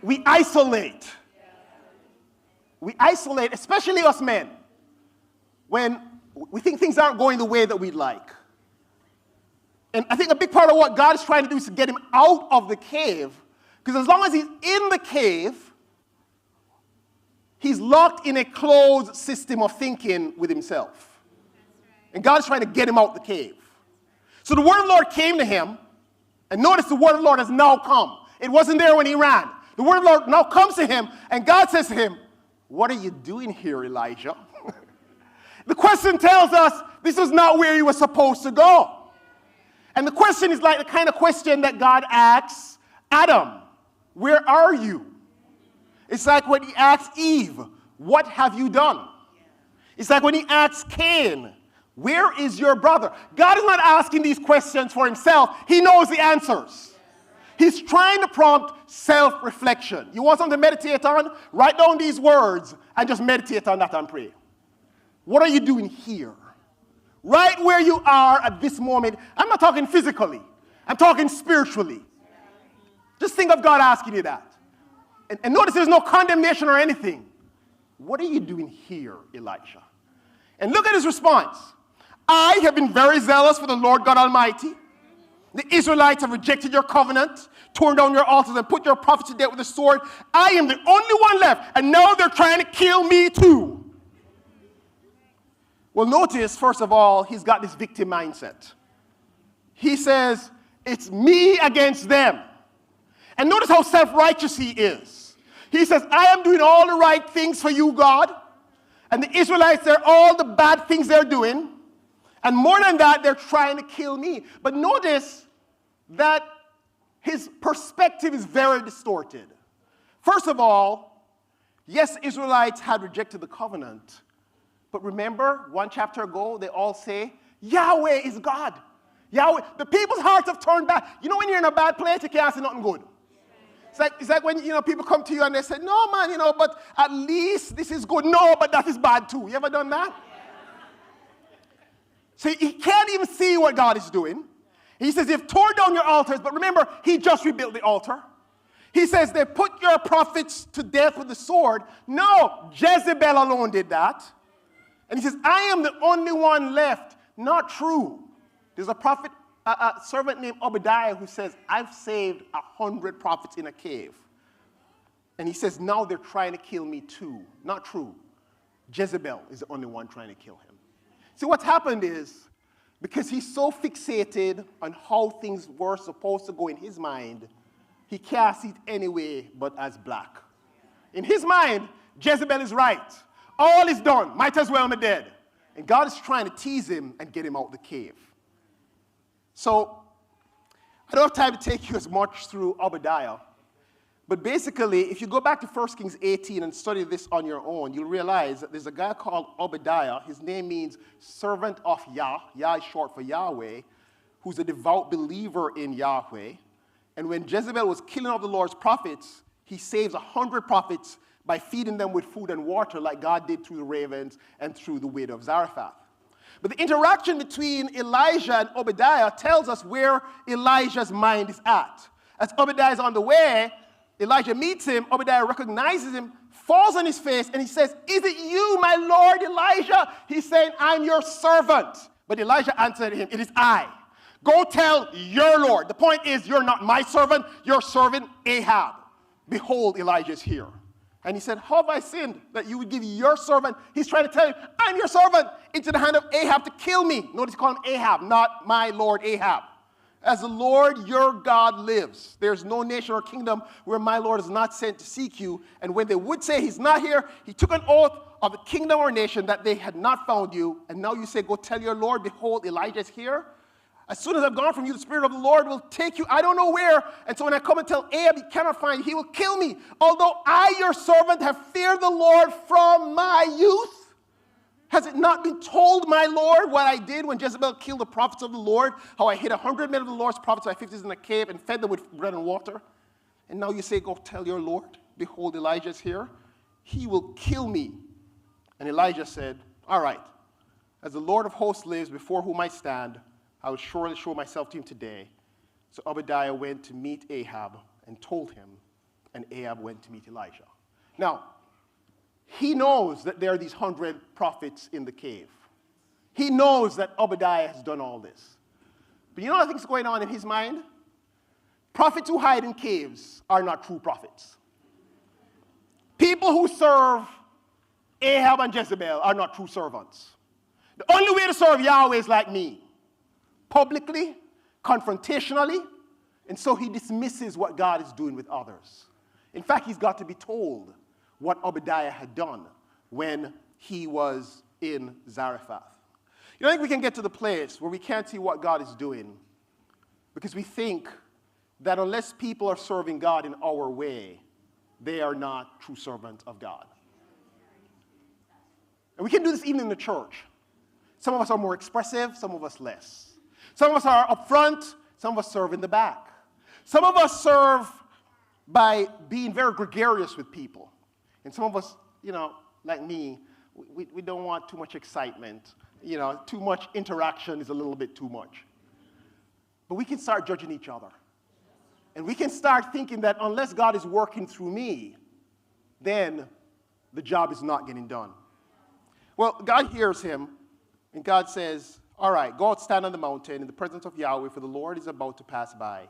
Speaker 1: We isolate. We isolate, especially us men, when we think things aren't going the way that we'd like. And I think a big part of what God is trying to do is to get him out of the cave, because as long as he's in the cave, he's locked in a closed system of thinking with himself. And God is trying to get him out the cave. So the word of the Lord came to him, and notice the word of the Lord has now come. It wasn't there when he ran. The word of the Lord now comes to him, and God says to him, what are you doing here, Elijah? The question tells us this is not where he was supposed to go. And the question is like the kind of question that God asks Adam, where are you? It's like when he asks Eve, what have you done? It's like when he asks Cain, where is your brother? God is not asking these questions for himself. He knows the answers. He's trying to prompt self-reflection. You want something to meditate on? Write down these words and just meditate on that and pray. What are you doing here? Right where you are at this moment. I'm not talking physically. I'm talking spiritually. Just think of God asking you that. And notice there's no condemnation or anything. What are you doing here, Elisha? And look at his response. I have been very zealous for the Lord God Almighty. The Israelites have rejected your covenant, torn down your altars, and put your prophets to death with the sword. I am the only one left, and now they're trying to kill me too. Well, notice, first of all, he's got this victim mindset. He says, it's me against them. And notice how self-righteous he is. He says, I am doing all the right things for you, God. And the Israelites, they're all the bad things they're doing. And more than that, they're trying to kill me. But notice that his perspective is very distorted. First of all, yes, Israelites had rejected the covenant. But remember, one chapter ago, they all say, Yahweh is God. Yahweh. The people's hearts have turned back. You know when you're in a bad place, you can't say nothing good. It's like when, people come to you and they say, no, man, but at least this is good. No, but that is bad too. You ever done that? So he can't even see what God is doing. He says, you've torn down your altars, but remember, he just rebuilt the altar. He says, they put your prophets to death with the sword. No, Jezebel alone did that. And he says, I am the only one left. Not true. There's a prophet, a servant named Obadiah who says, I've saved 100 prophets in a cave. And he says, now they're trying to kill me too. Not true. Jezebel is the only one trying to kill him. See, what's happened is, because he's so fixated on how things were supposed to go in his mind, he can't see it anyway but as black. In his mind, Jezebel is right. All is done. Might as well be dead. And God is trying to tease him and get him out the cave. So, I don't have time to take you as much through Obadiah. But basically, if you go back to 1 Kings 18 and study this on your own, you'll realize that there's a guy called Obadiah. His name means servant of Yah. Yah is short for Yahweh, who's a devout believer in Yahweh. And when Jezebel was killing all the Lord's prophets, he saves 100 prophets by feeding them with food and water like God did through the ravens and through the widow of Zarephath. But the interaction between Elijah and Obadiah tells us where Elijah's mind is at. As Obadiah is on the way, Elijah meets him, Obadiah recognizes him, falls on his face, and he says, "Is it you, my Lord Elijah?" He's saying, "I'm your servant." But Elijah answered him, "It is I. Go tell your Lord." The point is, you're not my servant, you're servant Ahab. Behold, Elijah is here. And he said, "How have I sinned that you would give your servant," he's trying to tell him, "I'm your servant," into the hand of Ahab to kill me. Notice he called him Ahab, not my Lord Ahab. "As the Lord your God lives, there's no nation or kingdom where my Lord is not sent to seek you." And when they would say he's not here, he took an oath of a kingdom or nation that they had not found you. And now you say, "Go tell your Lord, behold, Elijah is here." As soon as I've gone from you, the Spirit of the Lord will take you, I don't know where. And so when I come and tell Ahab he cannot find you, he will kill me. Although I, your servant, have feared the Lord from my youth. Has it not been told, my Lord, what I did when Jezebel killed the prophets of the Lord? How I hid 100 men of the Lord's prophets by 50s in a cave and fed them with bread and water? And now you say, "Go tell your Lord, behold, Elijah is here. He will kill me." And Elijah said, "All right, as the Lord of hosts lives, before whom I stand, I will surely show myself to him today." So Obadiah went to meet Ahab and told him, and Ahab went to meet Elijah. Now, he knows that there are these 100 prophets in the cave. He knows that Obadiah has done all this. But you know what I think is going on in his mind? Prophets who hide in caves are not true prophets. People who serve Ahab and Jezebel are not true servants. The only way to serve Yahweh is like me. Publicly, confrontationally, and so he dismisses what God is doing with others. In fact, he's got to be told what Obadiah had done when he was in Zarephath. You know, I think we can get to the place where we can't see what God is doing because we think that unless people are serving God in our way, they are not true servants of God. And we can do this even in the church. Some of us are more expressive, some of us less. Some of us are up front, some of us serve in the back. Some of us serve by being very gregarious with people. And some of us, you know, like me, we don't want too much excitement. You know, too much interaction is a little bit too much. But we can start judging each other. And we can start thinking that unless God is working through me, then the job is not getting done. Well, God hears him, and God says, "All right, go out, stand on the mountain in the presence of Yahweh, for the Lord is about to pass by."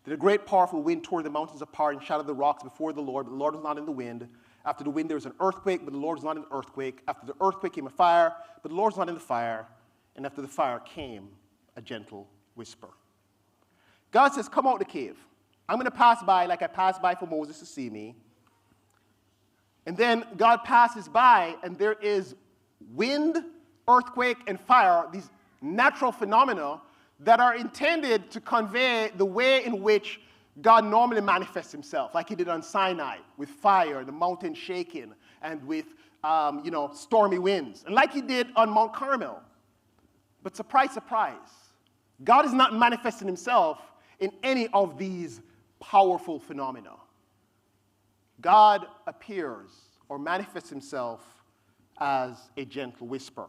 Speaker 1: Then a great powerful wind tore the mountains apart and shattered the rocks before the Lord, but the Lord was not in the wind. After the wind there was an earthquake, but the Lord was not in the earthquake. After the earthquake came a fire, but the Lord was not in the fire. And after the fire came a gentle whisper. God says, "Come out the cave. I'm going to pass by like I passed by for Moses to see me." And then God passes by, and there is wind, earthquake, and fire, these natural phenomena that are intended to convey the way in which God normally manifests himself, like he did on Sinai, with fire, the mountain shaking, and with stormy winds, and like he did on Mount Carmel. But surprise, surprise, God is not manifesting himself in any of these powerful phenomena. God appears or manifests himself as a gentle whisper.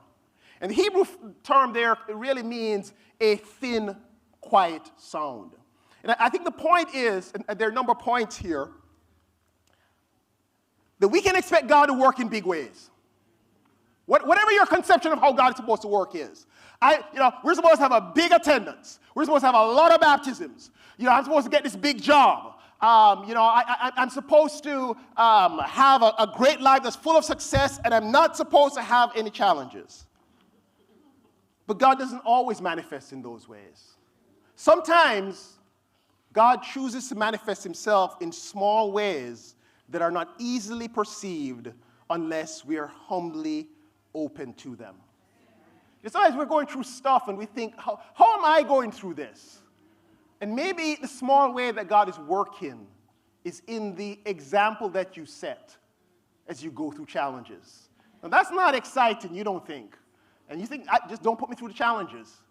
Speaker 1: And the Hebrew term there, it really means a thin, quiet sound. And I think the point is, and there are a number of points here, that we can expect God to work in big ways. Whatever your conception of how God is supposed to work is. We're supposed to have a big attendance. We're supposed to have a lot of baptisms. I'm supposed to get this big job. I'm supposed to have a great life that's full of success, and I'm not supposed to have any challenges. But God doesn't always manifest in those ways. Sometimes God chooses to manifest himself in small ways that are not easily perceived unless we are humbly open to them. Sometimes we're going through stuff and we think, how am I going through this? And maybe the small way that God is working is in the example that you set as you go through challenges. Now, that's not exciting, you don't think. And you think, just don't put me through the challenges.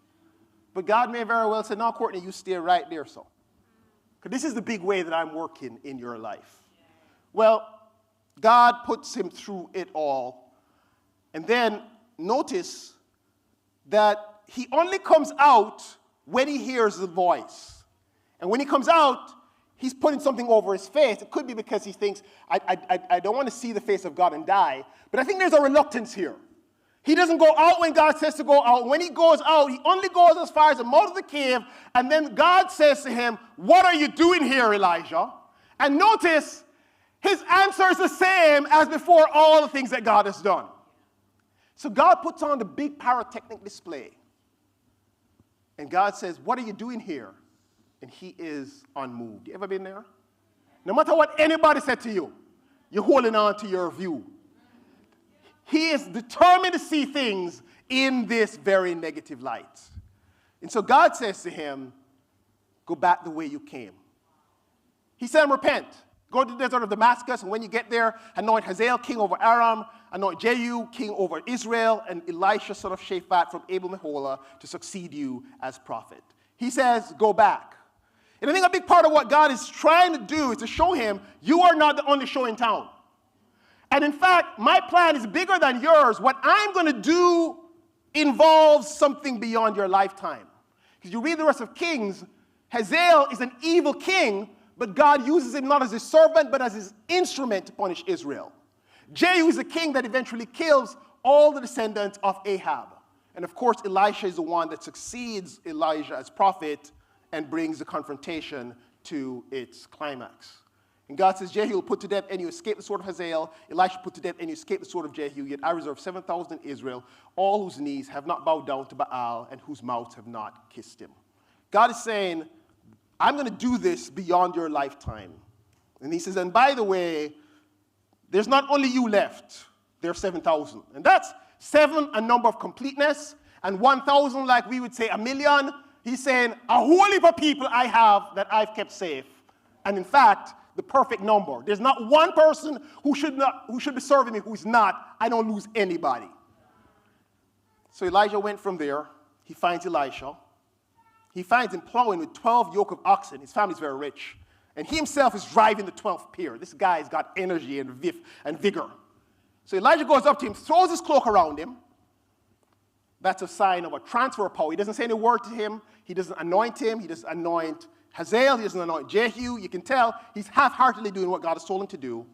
Speaker 1: But God may very well say, no, Courtney, you stay right there, so. Because this is the big way that I'm working in your life. Well, God puts him through it all. And then notice that he only comes out when he hears the voice. And when he comes out, he's putting something over his face. It could be because he thinks, I don't want to see the face of God and die. But I think there's a reluctance here. He doesn't go out when God says to go out. When he goes out, he only goes as far as the mouth of the cave. And then God says to him, what are you doing here, Elijah? And notice, his answer is the same as before all the things that God has done. So God puts on the big pyrotechnic display. And God says, what are you doing here? And he is unmoved. You ever been there? No matter what anybody said to you, you're holding on to your view. He is determined to see things in this very negative light. And so God says to him, go back the way you came. He said, repent. Go to the desert of Damascus, and when you get there, anoint Hazael king over Aram, anoint Jehu king over Israel, and Elisha son of Shaphat from Abel-Meholah to succeed you as prophet. He says, go back. And I think a big part of what God is trying to do is to show him, you are not the only show in town. And in fact, my plan is bigger than yours. What I'm going to do involves something beyond your lifetime. Because you read the rest of Kings, Hazael is an evil king, but God uses him not as his servant, but as his instrument to punish Israel. Jehu is a king that eventually kills all the descendants of Ahab. And of course, Elisha is the one that succeeds Elijah as prophet and brings the confrontation to its climax. And God says, Jehu will put to death and you escape the sword of Hazael. Elisha put to death and you escape the sword of Jehu. Yet I reserve 7,000 in Israel, all whose knees have not bowed down to Baal and whose mouths have not kissed him. God is saying, I'm going to do this beyond your lifetime. And he says, and by the way, there's not only you left, there's 7,000. And that's 7, a number of completeness, and 1,000, like we would say, a million. He's saying, a whole heap of people I have that I've kept safe. And in fact, the perfect number. There's not one person who should be serving me who's not. I don't lose anybody. So Elijah went from there. He finds Elisha. He finds him plowing with 12 yoke of oxen. His family's very rich. And he himself is driving the 12th pair. This guy's got energy and vigor. So Elijah goes up to him, throws his cloak around him. That's a sign of a transfer of power. He doesn't say any word to him. He doesn't anoint him. He doesn't anoint Hazael. He doesn't anoint Jehu. You can tell he's half-heartedly doing what God has told him to do.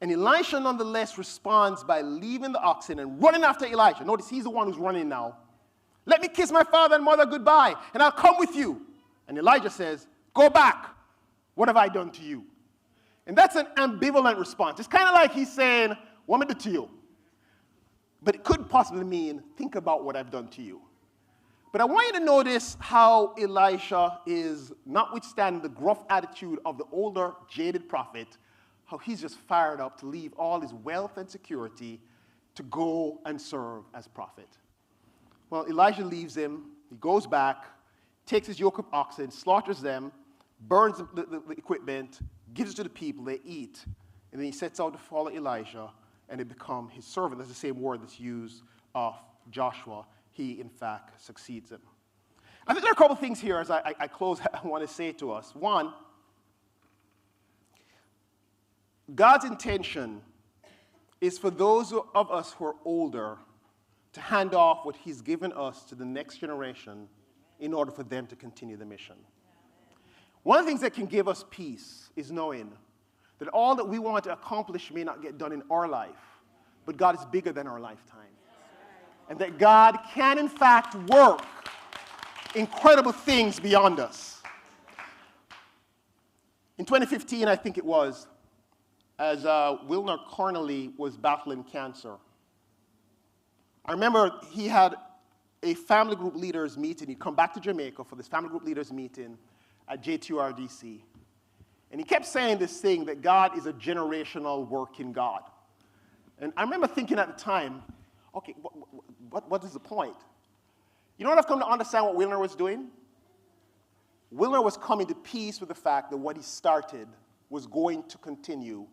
Speaker 1: And Elisha nonetheless responds by leaving the oxen and running after Elijah. Notice he's the one who's running now. Let me kiss my father and mother goodbye, and I'll come with you. And Elijah says, go back. What have I done to you? And that's an ambivalent response. It's kind of like he's saying, what am I doing to you? But it could possibly mean, think about what I've done to you. But I want you to notice how Elisha is, notwithstanding the gruff attitude of the older, jaded prophet, how he's just fired up to leave all his wealth and security to go and serve as prophet. Well, Elijah leaves him. He goes back, takes his yoke of oxen, slaughters them, burns the equipment, gives it to the people, they eat, and then he sets out to follow Elijah, and they become his servant. That's the same word that's used of Joshua. He, in fact, succeeds him. I think there are a couple things here as I close I want to say to us. One, God's intention is for those of us who are older to hand off what he's given us to the next generation in order for them to continue the mission. One of the things that can give us peace is knowing that all that we want to accomplish may not get done in our life, but God is bigger than our lifetime. And that God can, in fact, work incredible things beyond us. In 2015, I think it was, as Wilner Cornely was battling cancer, I remember he had a family group leaders meeting. He'd come back to Jamaica for this family group leaders meeting at JTRDC. And he kept saying this thing that God is a generational working God. And I remember thinking at the time, okay, what is the point? You know what I've come to understand what Wilner was doing? Wilner was coming to peace with the fact that what he started was going to continue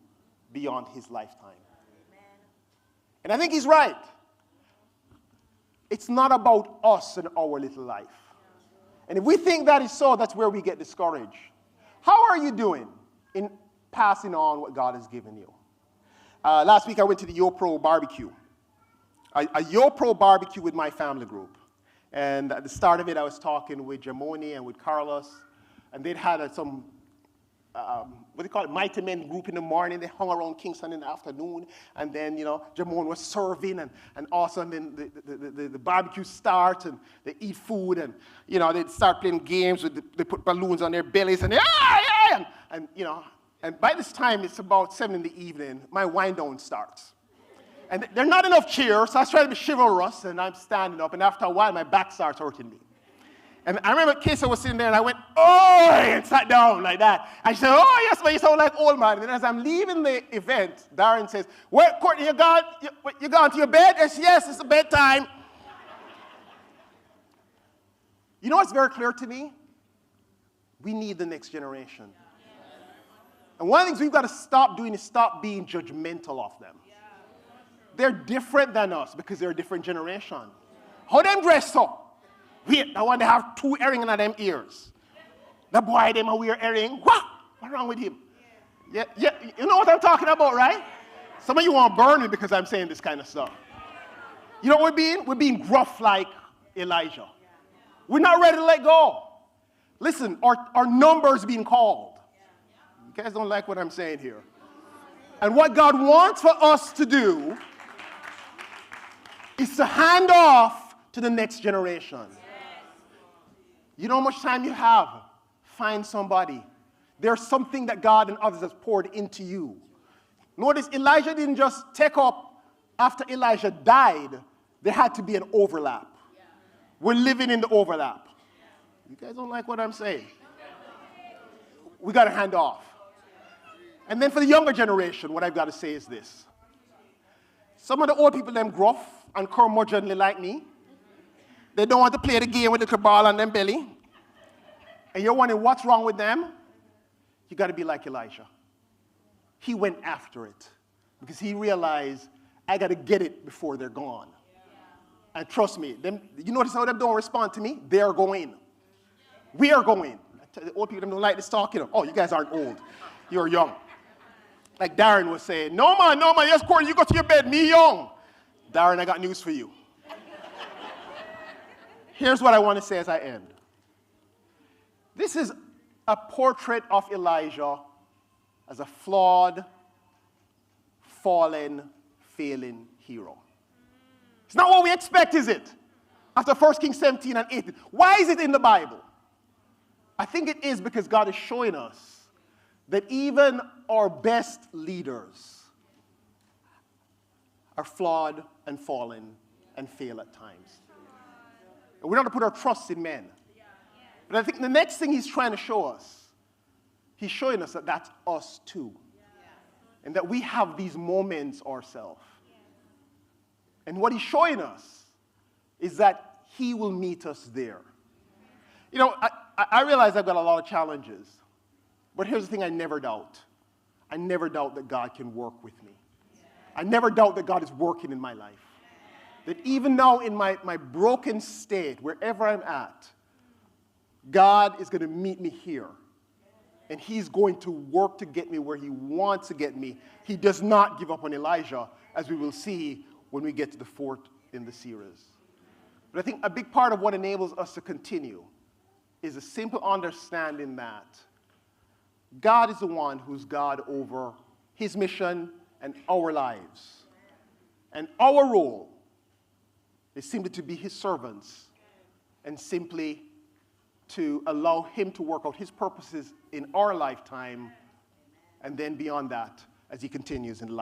Speaker 1: beyond his lifetime. Amen. And I think he's right. It's not about us and our little life. And if we think that is so, that's where we get discouraged. How are you doing in passing on what God has given you? Last week I went to the YoPro barbecue. A YoPro barbecue with my family group. And at the start of it, I was talking with Jamoni and with Carlos. And they'd had some, what do you call it, Mighty Men group in the morning. They hung around Kingston in the afternoon. And then, Jamon was serving. And also then the barbecue starts and they eat food. And, they'd start playing games. They put balloons on their bellies. And and by this time, it's about 7 in the evening, my wind down starts. And there are not enough chairs, so I was trying to be chivalrous, and I'm standing up. And after a while, my back starts hurting me. And I remember Kesa was sitting there, and I went, "Oh!" and sat down like that. And she said, "Oh, yes, but you sound like old man." And then as I'm leaving the event, Darren says, "Well, Courtney, you gone to your bed?" I said, "Yes, it's bedtime." You know what's very clear to me? We need the next generation. And one of the things we've got to stop doing is stop being judgmental of them. They're different than us because they're a different generation. How them dress up? Wait, I want to have 2 earrings in them ears. The boy, them a wear earring. What? What's wrong with him? Yeah, you know what I'm talking about, right? Some of you want to burn me because I'm saying this kind of stuff. You know what we're being? We're being gruff like Elijah. We're not ready to let go. Listen, our number's being called. You guys don't like what I'm saying here. And what God wants for us to do is to hand off to the next generation. You know how much time you have? Find somebody. There's something that God and others has poured into you. Notice Elijah didn't just take up after Elijah died. There had to be an overlap. We're living in the overlap. You guys don't like what I'm saying? We got to hand off. And then for the younger generation, what I've got to say is this. Some of the old people, them gruff and curmudgeonly like me, they don't want to play the game with the ball on them belly. And you're wondering what's wrong with them? You got to be like Elijah. He went after it because he realized, I got to get it before they're gone. And trust me, you notice how they don't respond to me? They're going. We are going. The old people don't like this talk. Oh, you guys aren't old. You're young. Like Darren was saying, no man, yes, Corey, you go to your bed, me young. Darren, I got news for you. Here's what I want to say as I end. This is a portrait of Elijah as a flawed, fallen, failing hero. It's not what we expect, is it? After 1 Kings 17 and 18. Why is it in the Bible? I think it is because God is showing us that even our best leaders are flawed and fallen and fail at times. And we're not to put our trust in men. But I think the next thing he's trying to show us, he's showing us that that's us too. And that we have these moments ourselves. And what he's showing us is that he will meet us there. I realize I've got a lot of challenges. But here's the thing I never doubt. I never doubt that God can work with me. I never doubt that God is working in my life. That even now in my broken state, wherever I'm at, God is going to meet me here. And he's going to work to get me where he wants to get me. He does not give up on Elijah, as we will see when we get to the 4th in the series. But I think a big part of what enables us to continue is a simple understanding that God is the one who's God over his mission and our lives. And our role is simply to be his servants and simply to allow him to work out his purposes in our lifetime and then beyond that as he continues in life.